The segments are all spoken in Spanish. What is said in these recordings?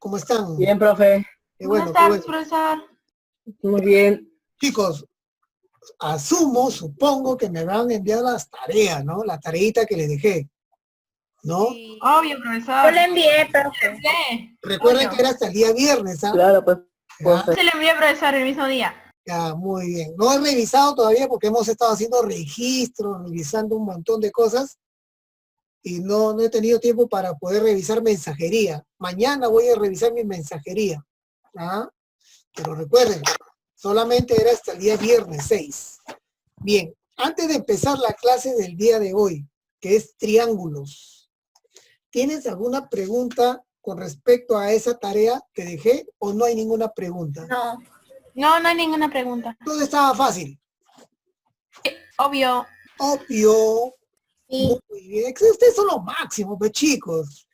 ¿Cómo están? Bien, profe. Qué Buenas bueno, qué tardes, bueno. profesor. Muy bien. Chicos, supongo que me van a enviar las tareas, ¿no? La tareita que les dejé, ¿no? Sí. Obvio, Yo profesor. le envié, profe. Sí. Recuerden Obvio. que era hasta el día viernes, ¿ah? Claro, pues, Ya, profe. Se le envié, profesor, el mismo día. ya, muy bien. No he revisado todavía porque hemos estado haciendo registros, revisando un montón de cosas y no he tenido tiempo para poder revisar mensajería. Mañana voy a revisar mi mensajería, ¿ah? Pero recuerden, solamente era hasta el día viernes 6. Bien, antes de empezar la clase del día de hoy, que es triángulos, ¿tienes alguna pregunta con respecto a esa tarea que dejé o no hay ninguna pregunta? No. No, no hay ninguna pregunta. Todo estaba fácil. Obvio. Obvio. Sí. Muy bien. Ustedes son los máximos, pues, chicos.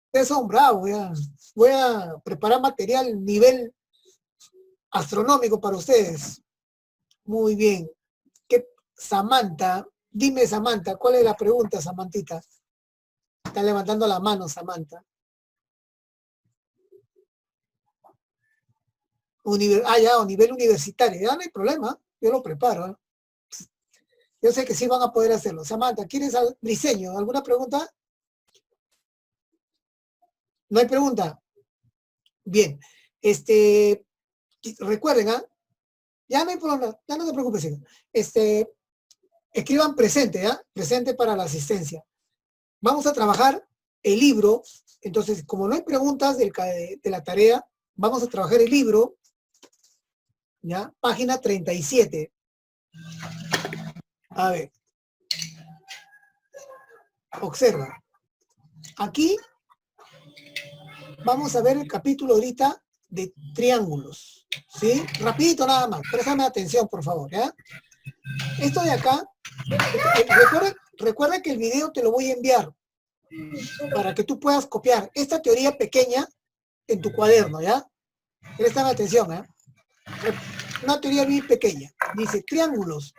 Ustedes son bravos, ya. Voy a preparar material nivel astronómico para ustedes. Muy bien. Samantha, dime Samantha, ¿cuál es la pregunta, Samantita? Está levantando la mano, Samantha. Ya, nivel universitario. Ya no hay problema, yo lo preparo. ¿Eh? Yo sé que sí van a poder hacerlo. Samantha, ¿quieres diseño? ¿Alguna pregunta? ¿No hay pregunta? Bien. Recuerden, ya no hay problema, ya no te preocupes. Escriban presente, presente para la asistencia. Vamos a trabajar el libro. Entonces, como no hay preguntas de la tarea, vamos a trabajar el libro, ¿ya? Página 37. A ver. Observa. Aquí vamos a ver el capítulo ahorita de triángulos, ¿sí? Rapidito nada más. Préstame atención, por favor, ¿ya? Esto de acá, recuerda que el video te lo voy a enviar para que tú puedas copiar esta teoría pequeña en tu cuaderno, ¿ya? Préstame atención, ¿eh? Una teoría muy pequeña. Dice, triángulos.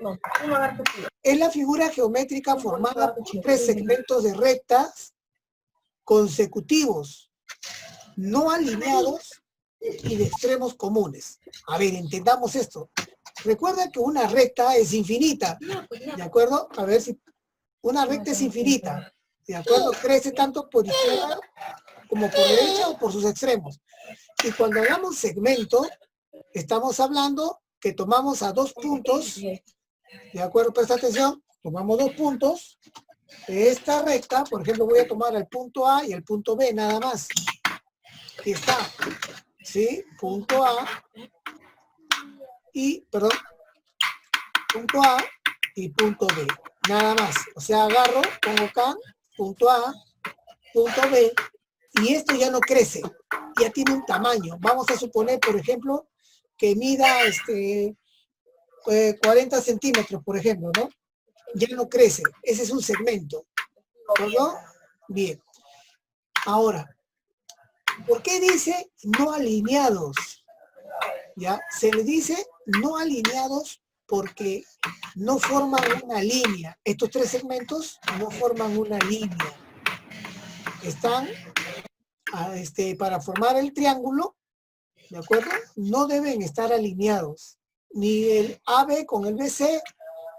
Es la figura geométrica formada por tres segmentos de rectas consecutivos, no alineados y de extremos comunes. A ver, entendamos esto. Recuerda que una recta es infinita, ¿de acuerdo? A ver si una recta es infinita, ¿de acuerdo? Crece tanto por izquierda como por derecha o por sus extremos. Y cuando hablamos segmento, estamos hablando que tomamos a dos puntos, ¿de acuerdo? Presta atención, tomamos dos puntos de esta recta, por ejemplo, voy a tomar el punto A y el punto B nada más. Aquí está, ¿sí? Punto A y, perdón, punto A y punto B, nada más. O sea, agarro, pongo acá, punto A, punto B, y esto ya no crece, ya tiene un tamaño. Vamos a suponer, por ejemplo, que mida 40 centímetros, por ejemplo, ¿no? Ya no crece, ese es un segmento, ¿no? Bien. Ahora, ¿por qué dice no alineados? ¿Ya? Se le dice no alineados porque no forman una línea. Estos tres segmentos no forman una línea. Están, para formar el triángulo, ¿de acuerdo? No deben estar alineados. Ni el AB con el BC,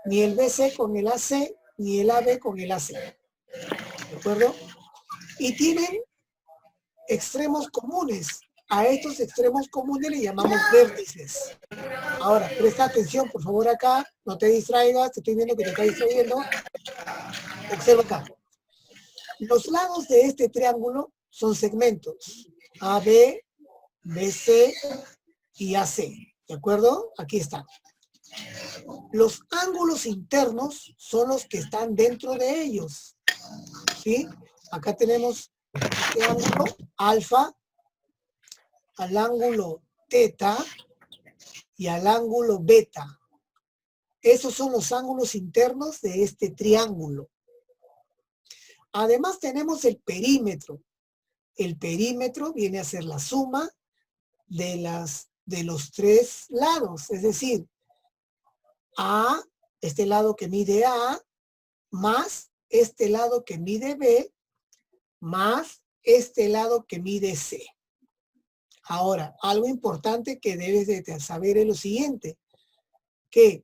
ni el BC con el AC, ni el AB con el AC. ¿De acuerdo? Y tienen extremos comunes. A estos extremos comunes le llamamos vértices. Ahora, presta atención, por favor, acá. No te distraigas, te estoy viendo que te está distrayendo. Observa acá. Los lados de este triángulo son segmentos. AB, BC y AC. ¿De acuerdo? Aquí están. Los ángulos internos son los que están dentro de ellos. ¿Sí? Acá tenemos este ángulo alfa, al ángulo teta y al ángulo beta. Esos son los ángulos internos de este triángulo. Además tenemos el perímetro. El perímetro viene a ser la suma de los tres lados, es decir, A, este lado que mide A, más este lado que mide B, más este lado que mide C. Ahora, algo importante que debes de saber es lo siguiente, que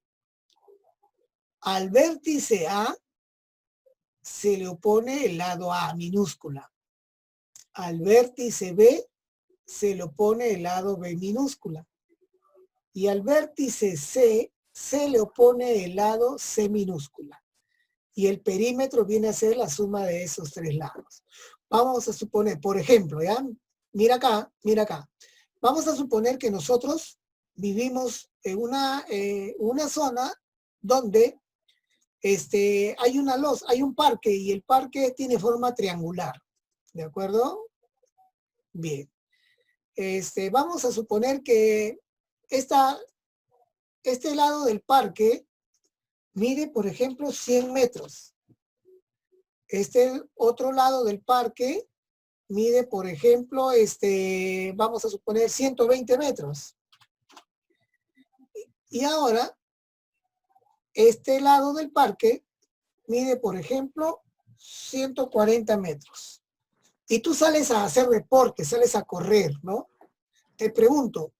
al vértice A se le opone el lado A minúscula. Al vértice B se le opone el lado B minúscula. Y al vértice C se le opone el lado C minúscula. Y el perímetro viene a ser la suma de esos tres lados. Vamos a suponer, por ejemplo, ¿ya? Mira acá, mira acá. Vamos a suponer que nosotros vivimos en una zona donde hay una losa, hay un parque y el parque tiene forma triangular. ¿De acuerdo? Bien. Vamos a suponer que este lado del parque mide, por ejemplo, 100 metros. Este otro lado del parque mide, por ejemplo, vamos a suponer 120 metros. Y ahora, este lado del parque mide, por ejemplo, 140 metros. Y tú sales a hacer deporte, sales a correr, ¿no? Te pregunto,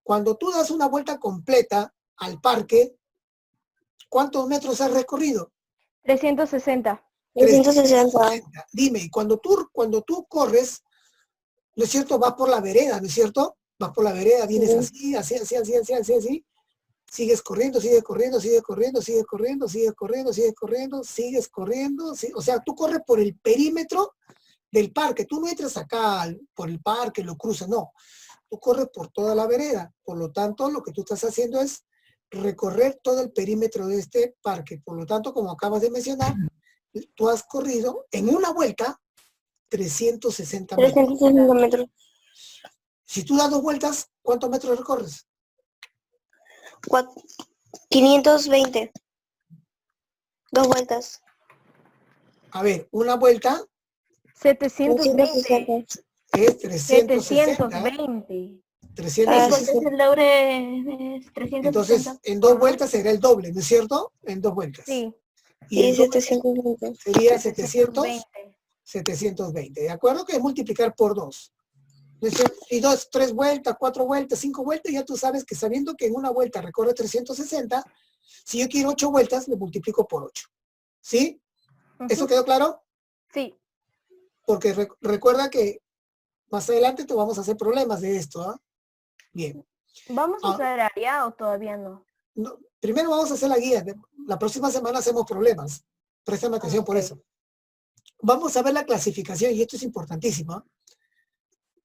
cuando tú das una vuelta completa al parque, ¿cuántos metros has recorrido? 360. 360. Dime, cuando tú corres, ¿no es cierto? Vas por la vereda, ¿no es cierto? Vas por la vereda, vienes así, así. Sigues corriendo, sigues corriendo, sigues corriendo, sigues corriendo, sigues corriendo, sigues corriendo, sigues corriendo. O sea, tú corres por el perímetro del parque. Tú no entras acá por el parque, lo cruzas, no. Tú corres por toda la vereda. Por lo tanto, lo que tú estás haciendo es recorrer todo el perímetro de este parque. Por lo tanto, como acabas de mencionar, tú has corrido en una vuelta 360 metros. 360 metros. Si tú das 2 vueltas, ¿cuántos metros recorres? 520. 2 vueltas. A ver, una vuelta 720. es 360. 720. 360. Es el doble es 360. Entonces, en 2 vueltas será el doble, ¿no es cierto? En 2 vueltas. Sí. Y en 720. sería 720. ¿De acuerdo? Que es multiplicar por 2. Y 2, 3 vueltas, 4 vueltas, 5 vueltas, ya tú sabes que sabiendo que en una vuelta recorre 360, si yo quiero 8 vueltas, le multiplico por 8. ¿Sí? ¿Eso quedó claro? Sí. Porque recuerda que más adelante te vamos a hacer problemas de esto, ¿ah? Bien. ¿Vamos a usar área o todavía no? No, primero vamos a hacer la guía. La próxima semana hacemos problemas. Préstame atención por eso. Vamos a ver la clasificación, y esto es importantísimo, ¿ah?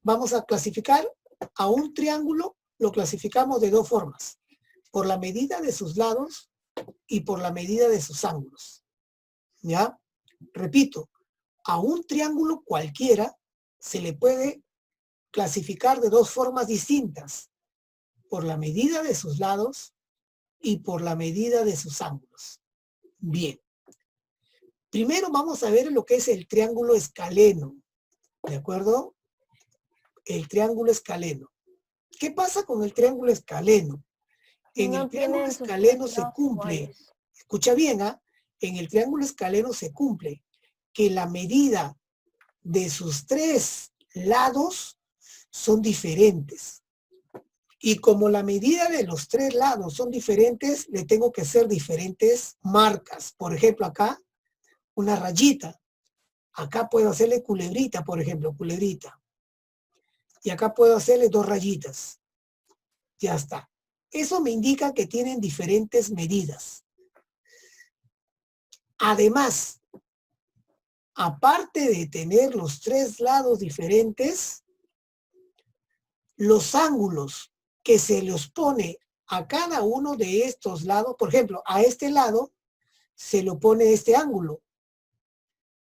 Vamos a clasificar a un triángulo, lo clasificamos de 2 formas. Por la medida de sus lados y por la medida de sus ángulos. ¿Ya? Repito, a un triángulo cualquiera se le puede clasificar de 2 formas distintas. Por la medida de sus lados y por la medida de sus ángulos. Bien. Primero vamos a ver lo que es el triángulo escaleno. ¿De acuerdo? El triángulo escaleno. ¿Qué pasa con el triángulo escaleno? En el triángulo escaleno se cumple, escucha bien, ¿ah? En el triángulo escaleno se cumple que la medida de sus 3 lados son diferentes. Y como la medida de los 3 lados son diferentes, le tengo que hacer diferentes marcas. Por ejemplo, acá, una rayita. Acá puedo hacerle culebrita, por ejemplo, culebrita. Y acá puedo hacerle 2 rayitas. Ya está. Eso me indica que tienen diferentes medidas. Además, aparte de tener los 3 lados diferentes, los ángulos que se les pone a cada uno de estos lados, por ejemplo, a este lado se lo pone este ángulo.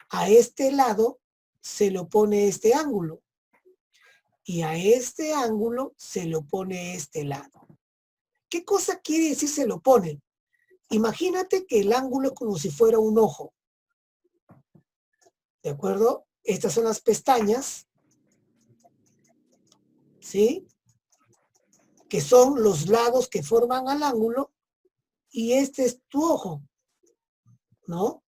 A este lado se lo pone este ángulo. Y a este ángulo se lo pone este lado. ¿Qué cosa quiere decir se lo ponen? Imagínate que el ángulo es como si fuera un ojo. ¿De acuerdo? Estas son las pestañas. ¿Sí? Que son los lados que forman al ángulo. Y este es tu ojo. ¿No?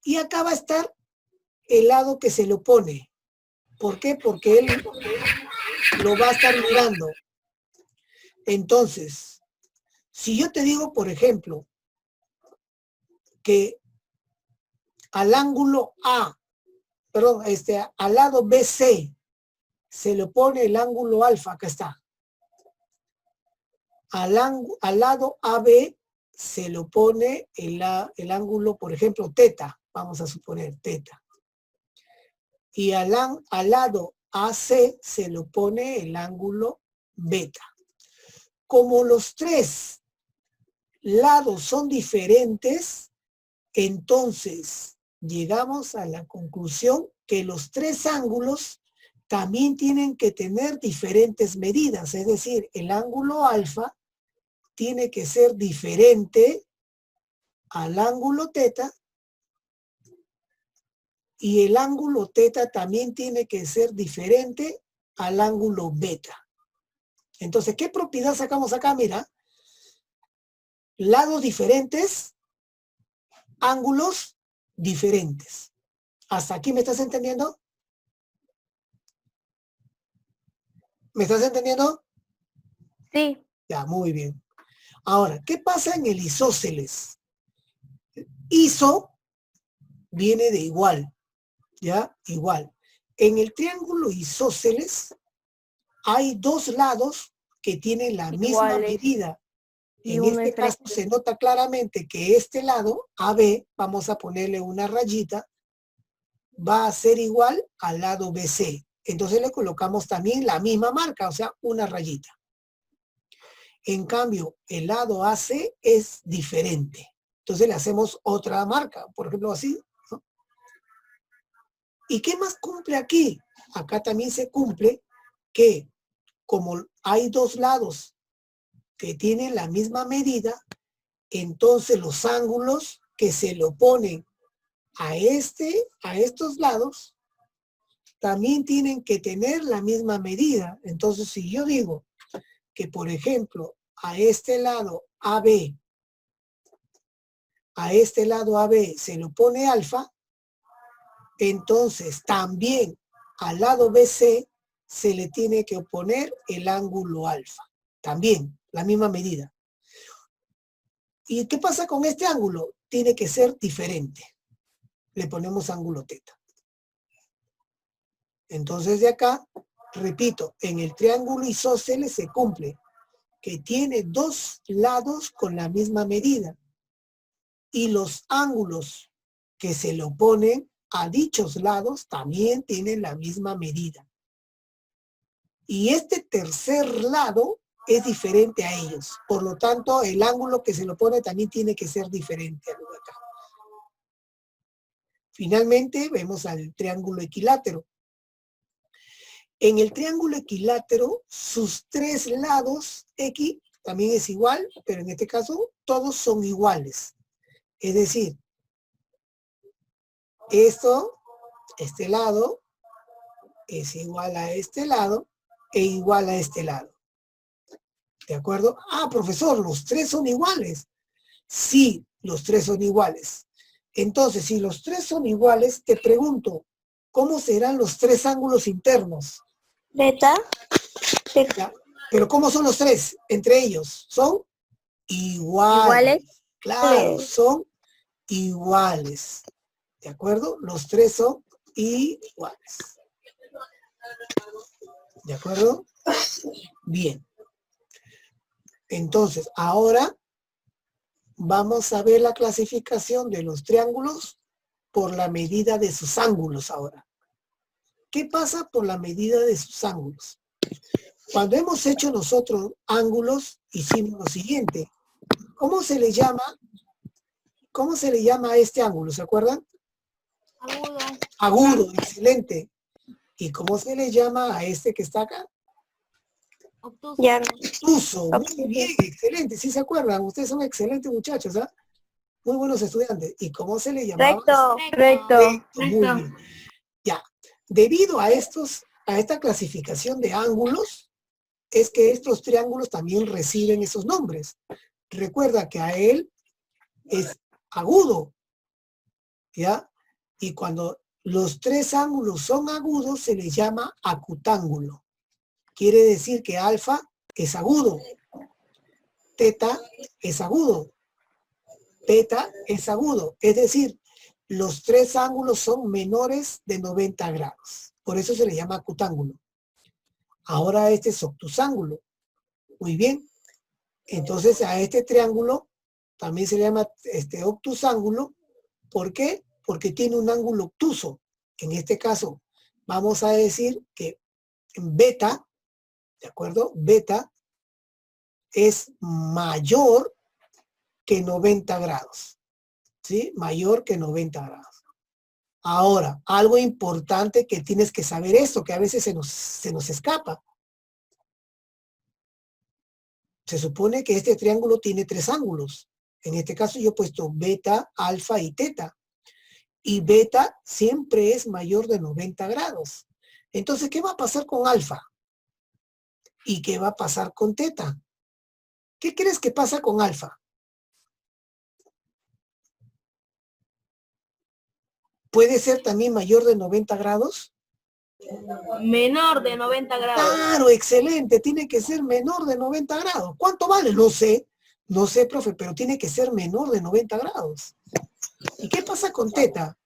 Y acá va a estar el lado que se le opone. ¿Por qué? Porque él lo va a estar mirando. Entonces, si yo te digo, por ejemplo, que al ángulo A, perdón, al lado BC, se le opone el ángulo alfa, acá está. Al lado AB se le opone el ángulo, por ejemplo, teta, vamos a suponer teta. Y al lado AC se le opone el ángulo beta. Como los tres lados son diferentes, entonces llegamos a la conclusión que los tres ángulos también tienen que tener diferentes medidas, es decir, el ángulo alfa tiene que ser diferente al ángulo teta y el ángulo teta también tiene que ser diferente al ángulo beta. Entonces, ¿qué propiedad sacamos acá? Mira, lados diferentes, ángulos diferentes. ¿Hasta aquí me estás entendiendo? ¿Me estás entendiendo? Sí. Ya, muy bien. Ahora, ¿qué pasa en el isósceles? Iso viene de igual, ¿ya? Igual. En el triángulo isósceles hay dos lados que tienen la misma Iguales. medida. Y En uno este caso diferente. se nota claramente que este lado, AB, vamos a ponerle una rayita, va a ser igual al lado BC. Entonces le colocamos también la misma marca, o sea, una rayita. En cambio, el lado AC es diferente. Entonces le hacemos otra marca, por ejemplo así, ¿no? ¿Y qué más cumple aquí? Acá también se cumple que como hay dos lados que tienen la misma medida, entonces los ángulos que se le oponen a estos lados, también tienen que tener la misma medida. Entonces, si yo digo que, por ejemplo, a este lado AB se le opone alfa, entonces también al lado BC se le tiene que oponer el ángulo alfa. También, la misma medida. ¿Y qué pasa con este ángulo? Tiene que ser diferente. Le ponemos ángulo teta. Entonces de acá, repito, en el triángulo isósceles se cumple que tiene dos lados con la misma medida y los ángulos que se le oponen a dichos lados también tienen la misma medida. Y este tercer lado es diferente a ellos. Por lo tanto, el ángulo que se le opone también tiene que ser diferente a lo de acá. Finalmente, vemos al triángulo equilátero. En el triángulo equilátero, sus tres lados X también es igual, pero en este caso todos son iguales. Es decir, este lado es igual a este lado e igual a este lado. ¿De acuerdo? Ah, profesor, los tres son iguales. Sí, los tres son iguales. Entonces, si los tres son iguales, te pregunto, ¿cómo serán los tres ángulos internos? Beta. ¿Ya? Pero ¿cómo son los tres entre ellos? Son iguales. Iguales. Claro, son iguales. ¿De acuerdo? Los tres son iguales. ¿De acuerdo? Bien. Entonces, ahora vamos a ver la clasificación de los triángulos por la medida de sus ángulos ahora. ¿Qué pasa por la medida de sus ángulos? Cuando hemos hecho nosotros ángulos, hicimos lo siguiente. ¿Cómo se le llama a este ángulo? ¿Se acuerdan? Agudo. Agudo, excelente. ¿Y cómo se le llama a este que está acá? Obtuso. Ya. Obtuso. Muy bien, excelente. ¿Sí se acuerdan? Ustedes son excelentes muchachos, ¿ah? Muy buenos estudiantes. ¿Y cómo se le llamaba? Recto. Recto. Muy bien. Ya. Debido a esta clasificación de ángulos, es que estos triángulos también reciben esos nombres. Recuerda que a él es agudo, ¿ya? Y cuando los tres ángulos son agudos, se les llama acutángulo. Quiere decir que alfa es agudo, teta es agudo, beta es agudo. Es decir, los tres ángulos son menores de 90 grados. Por eso se le llama acutángulo. Ahora este es obtusángulo. Muy bien. Entonces a este triángulo también se le llama obtusángulo. ¿Por qué? Porque tiene un ángulo obtuso. En este caso vamos a decir que beta, ¿de acuerdo? Beta es mayor que 90 grados. ¿Sí? Mayor que 90 grados. Ahora, algo importante que tienes que saber esto, que a veces se nos escapa. Se supone que este triángulo tiene tres ángulos. En este caso yo he puesto beta, alfa y teta. Y beta siempre es mayor de 90 grados. Entonces, ¿qué va a pasar con alfa? ¿Y qué va a pasar con teta? ¿Qué crees que pasa con alfa? ¿Puede ser también mayor de 90 grados? Menor de 90 grados. Claro, excelente. Tiene que ser menor de 90 grados. ¿Cuánto vale? No sé. No sé, profe, pero tiene que ser menor de 90 grados. ¿Y qué pasa con teta?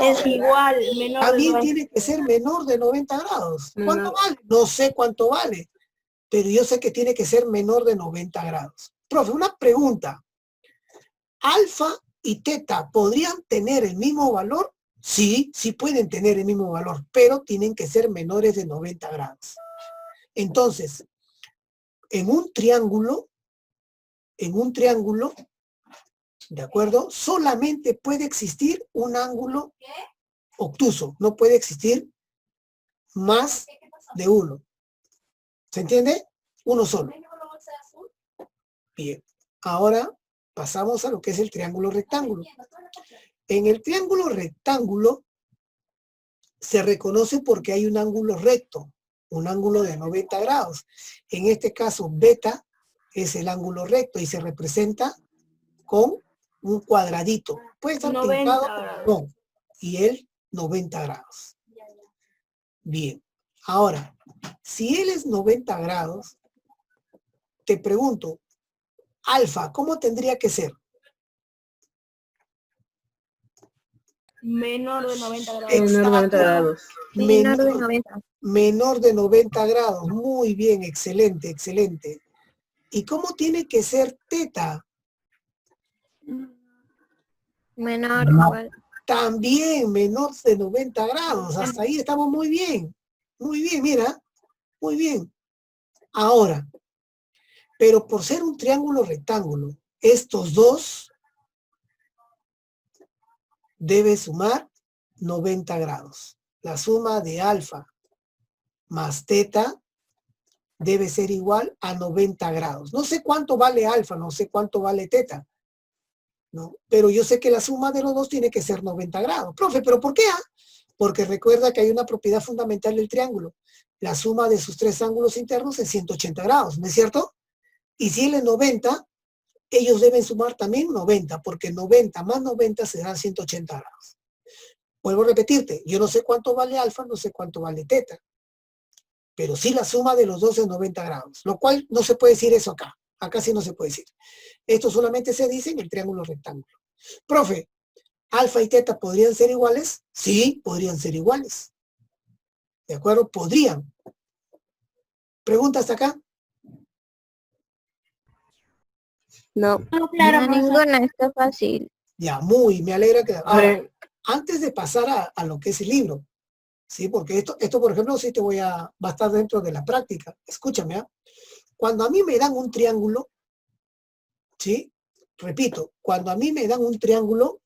Es igual, menor de También 90. tiene que ser menor de 90 grados. ¿Cuánto vale? No sé cuánto vale. Pero yo sé que tiene que ser menor de 90 grados. Profe, una pregunta. ¿Alfa y teta podrían tener el mismo valor? Sí, sí pueden tener el mismo valor, pero tienen que ser menores de 90 grados. Entonces, en un triángulo, ¿de acuerdo? Solamente puede existir un ángulo obtuso, no puede existir más de uno. ¿Se entiende? Uno solo. Bien, ahora pasamos a lo que es el triángulo rectángulo. En el triángulo rectángulo se reconoce porque hay un ángulo recto, un ángulo de 90 grados. En este caso, beta es el ángulo recto y se representa con un cuadradito. Puede estar 90 pintado, grados. no. Y él 90 grados. Bien. Ahora, si él es 90 grados, te pregunto, alfa, ¿cómo tendría que ser? Menor de 90 grados. Exacto. Menor de 90. Menor de 90 grados. Muy bien, excelente, excelente. ¿Y cómo tiene que ser teta? Menor igual. También menor de 90 grados. Hasta ahí estamos muy bien. Muy bien, mira. Muy bien. Ahora, pero por ser un triángulo rectángulo, estos dos deben sumar 90 grados. La suma de alfa más teta debe ser igual a 90 grados. No sé cuánto vale alfa, no sé cuánto vale teta, ¿no? Pero yo sé que la suma de los dos tiene que ser 90 grados. Profe, ¿pero por qué? Porque recuerda que hay una propiedad fundamental del triángulo. La suma de sus tres ángulos internos es 180 grados, ¿no es cierto? Y si él es 90, ellos deben sumar también 90, porque 90 más 90 serán 180 grados. Vuelvo a repetirte, yo no sé cuánto vale alfa, no sé cuánto vale teta, pero sí la suma de los dos es 90 grados, lo cual no se puede decir eso acá. Acá sí no se puede decir. Esto solamente se dice en el triángulo rectángulo. Profe, ¿alfa y teta podrían ser iguales? Sí, podrían ser iguales. ¿De acuerdo? Podrían. ¿Pregunta hasta acá? No. No, claro, No, profesor. ninguna está fácil. Ya, me alegra que... Ahora, antes de pasar a lo que es el libro, ¿sí? Porque esto, por ejemplo, sí va a estar dentro de la práctica. Escúchame, ¿ah? Cuando a mí me dan un triángulo, ¿sí? Repito, cuando a mí me dan un triángulo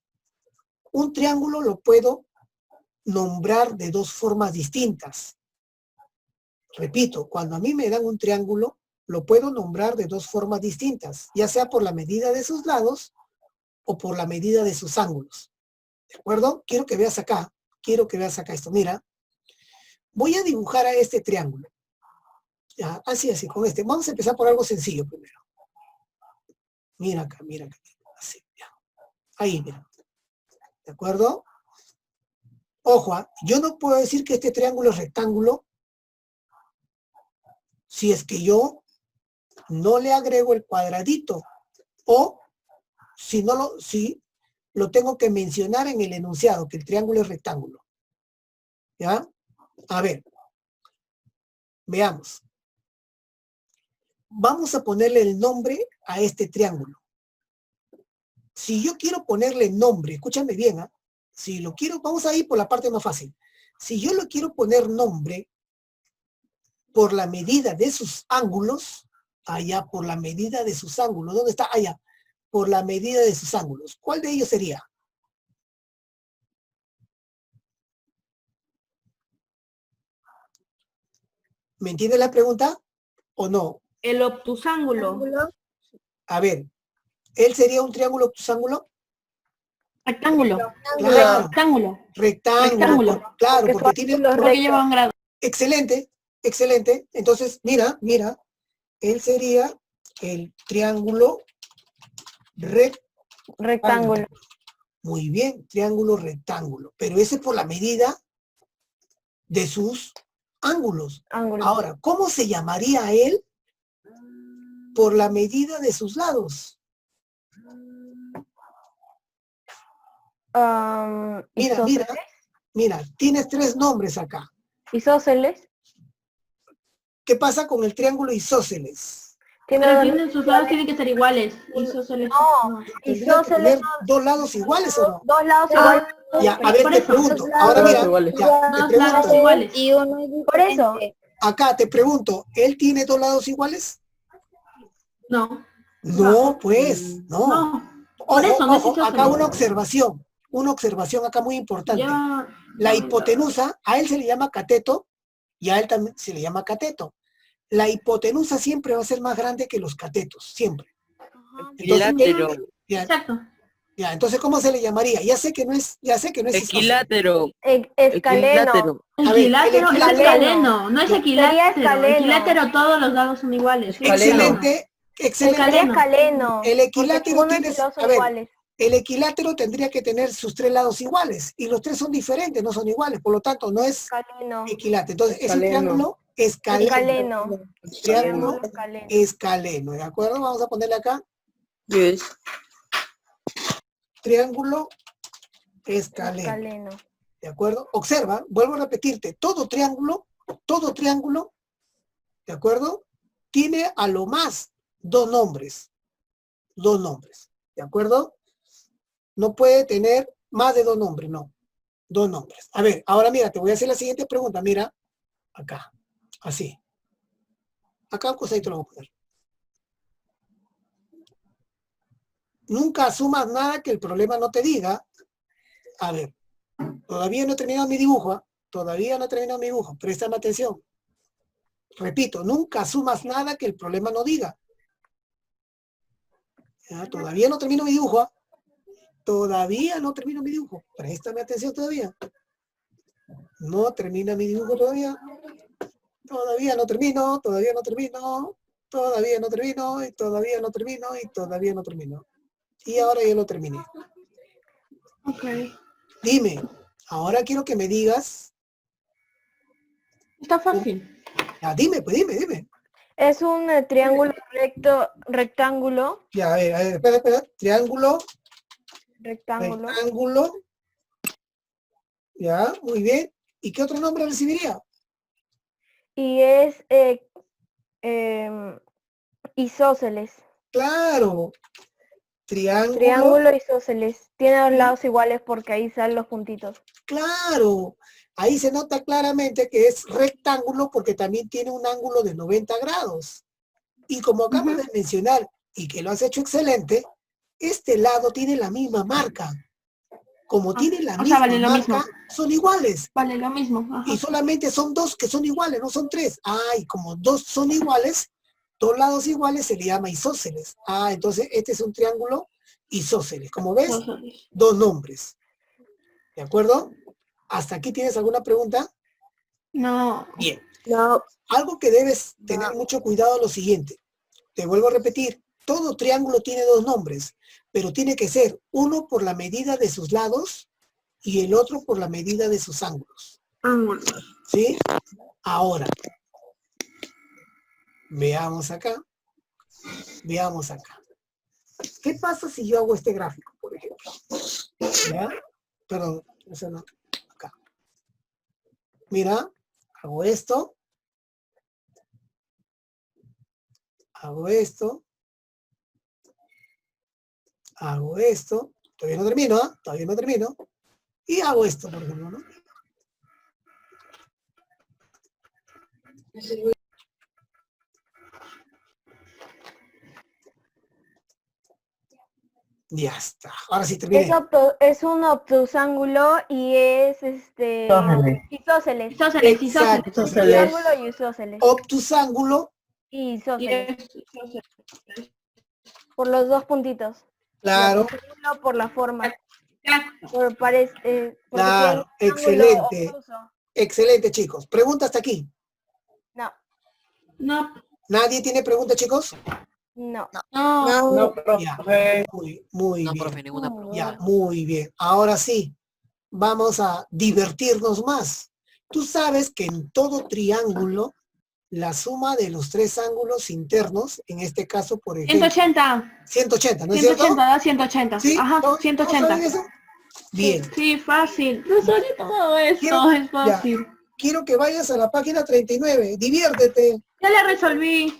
lo puedo nombrar de dos formas distintas. Repito, cuando a mí me dan un triángulo, lo puedo nombrar de dos formas distintas, ya sea por la medida de sus lados o por la medida de sus ángulos. ¿De acuerdo? Quiero que veas acá esto. Mira, voy a dibujar a este triángulo. Ya, así, con este. Vamos a empezar por algo sencillo primero. Mira acá. Así, ya. Ahí, mira. ¿De acuerdo? Ojo, yo no puedo decir que este triángulo es rectángulo si es que yo no le agrego el cuadradito o si lo tengo que mencionar en el enunciado, que el triángulo es rectángulo. ¿Ya? A ver, veamos. Vamos a ponerle el nombre a este triángulo. Si yo quiero ponerle nombre, escúchame bien, ¿ah? Si lo quiero, vamos a ir por la parte más fácil. Si yo lo quiero poner nombre por la medida de sus ángulos, allá por la medida de sus ángulos, ¿dónde está? Allá, por la medida de sus ángulos. ¿Cuál de ellos sería? ¿Me entiendes la pregunta o no? El obtusángulo. A ver, ¿él sería un triángulo obtusángulo? Rectángulo. Claro, Rectángulo. rectángulo. Claro, porque tiene... Porque lleva un grado. Excelente, excelente. Entonces, mira, él sería el triángulo Rectángulo. Muy bien, triángulo rectángulo. Pero ese es por la medida de sus ángulos. Ángulo. Ahora, ¿cómo se llamaría él por la medida de sus lados? Mira, tienes 3 nombres acá. Isósceles. ¿Qué pasa con el triángulo isósceles? Pero tienen sus lados tienen que ser iguales. Isósceles. No, ¿Tendría que isósceles tener 2 lados iguales o no? dos lados iguales. Ya, a ver, por te eso. pregunto. Ahora mira, ya, te Dos lados pregunto. iguales. Y uno es Por eso. diferente. Acá te pregunto, ¿él tiene 2 lados iguales? No. No, pues, no. No. Por eso, no es Ojo, acá isósceles. una observación acá muy importante. Lleva... La hipotenusa, a él se le llama cateto y a él también se le llama cateto. La hipotenusa siempre va a ser más grande que los catetos, siempre. Equilátero. Exacto. Ya, entonces, ¿cómo se le llamaría? Ya sé que no es isósceles. Equilátero. Escaleno. A ver, Equilátero el es equilátero. escaleno, no es Ya. equilátero. escaleno. Equilátero todos los lados son iguales. Excelente, excelente. Sería escaleno. El equilátero Porque tiene, uno y dos son a ver, iguales. el equilátero tendría que tener sus 3 lados iguales y los 3 son diferentes, no son iguales, por lo tanto no es Escaleno. equilátero. Entonces es un triángulo escaleno. Triángulo Escaleno. escaleno, ¿de acuerdo? Vamos a ponerle acá Yes. triángulo escaleno. ¿De acuerdo? Observa, vuelvo a repetirte, todo triángulo, ¿de acuerdo? Tiene a lo más 2 nombres. 2 nombres, ¿de acuerdo? No puede tener más de 2 nombres, no. 2 nombres. A ver, ahora mira, te voy a hacer la siguiente pregunta. Mira, acá, así. Acá, pues ahí te lo voy a poner. Nunca asumas nada que el problema no te diga. A ver, todavía no he terminado mi dibujo, ¿eh? Todavía no he terminado mi dibujo. Préstame atención. Repito, nunca asumas nada que el problema no diga. ¿Ya? Todavía no termino mi dibujo, ¿eh? Todavía no termino mi dibujo. Préstame atención todavía. No termina mi dibujo todavía. Todavía no termino, todavía no termino, todavía no termino, y todavía no termino, y todavía no termino. Y ahora ya lo terminé. Ok. Dime, ahora quiero que me digas. Está fácil. Ya, dime, pues dime. Es un triángulo rectángulo. Ya, a ver, espera. Triángulo. Rectángulo. Ya, muy bien. ¿Y qué otro nombre recibiría? Y es isósceles. Claro. Triángulo isósceles. Tiene 2 lados iguales porque ahí salen los puntitos. Claro. Ahí se nota claramente que es rectángulo porque también tiene un ángulo de 90 grados. Y como acabas de mencionar, y que lo has hecho excelente, este lado tiene la misma marca. Como tiene la misma vale lo marca, mismo. son iguales. Vale, lo mismo. Ajá. Y solamente son 2 que son iguales, no son 3. Y como 2 son iguales, 2 lados iguales se le llama isósceles. Entonces este es un triángulo isósceles. Como ves, 2 nombres. ¿De acuerdo? ¿Hasta aquí tienes alguna pregunta? No. Bien. No. Algo que debes tener mucho cuidado es lo siguiente. Te vuelvo a repetir, todo triángulo tiene 2 nombres, pero tiene que ser uno por la medida de sus lados y el otro por la medida de sus ángulos. Ángulos. ¿Sí? Ahora, veamos acá. Veamos acá. ¿Qué pasa si yo hago este gráfico, por ejemplo? ¿Ya? Perdón, eso no. Acá. Mira, hago esto. Hago esto. Hago esto. Todavía no termino, ¿ah? Todavía no termino. Y hago esto, por ejemplo, ¿no? Ya está. Ahora sí terminé. Es un obtusángulo y es isósceles. Isósceles, Exacto. isósceles. Triángulo y isósceles. Obtusángulo, Y Y isósceles. es isósceles. Por los dos puntitos. claro, Uno por la forma. Exacto. Porque claro, tiene un ángulo excelente. obtuso. Excelente, chicos. ¿Pregunta hasta aquí? No, No, ¿Nadie tiene pregunta, chicos? no. no. Ya, muy No, bien. profe, ninguna Muy pregunta. Ya, muy bien. Ahora sí, vamos a divertirnos más. Tú sabes que en todo triángulo, la suma de los tres ángulos internos, en este caso, por ejemplo, 180. 180, ¿no es cierto? 180, da 180. ¿Sí? Ajá, ¿Todos 180. saben eso? Bien. Sí, fácil. Resolví todo esto, Quiero- es fácil. Quiero que vayas a la página 39. Diviértete. Ya la resolví.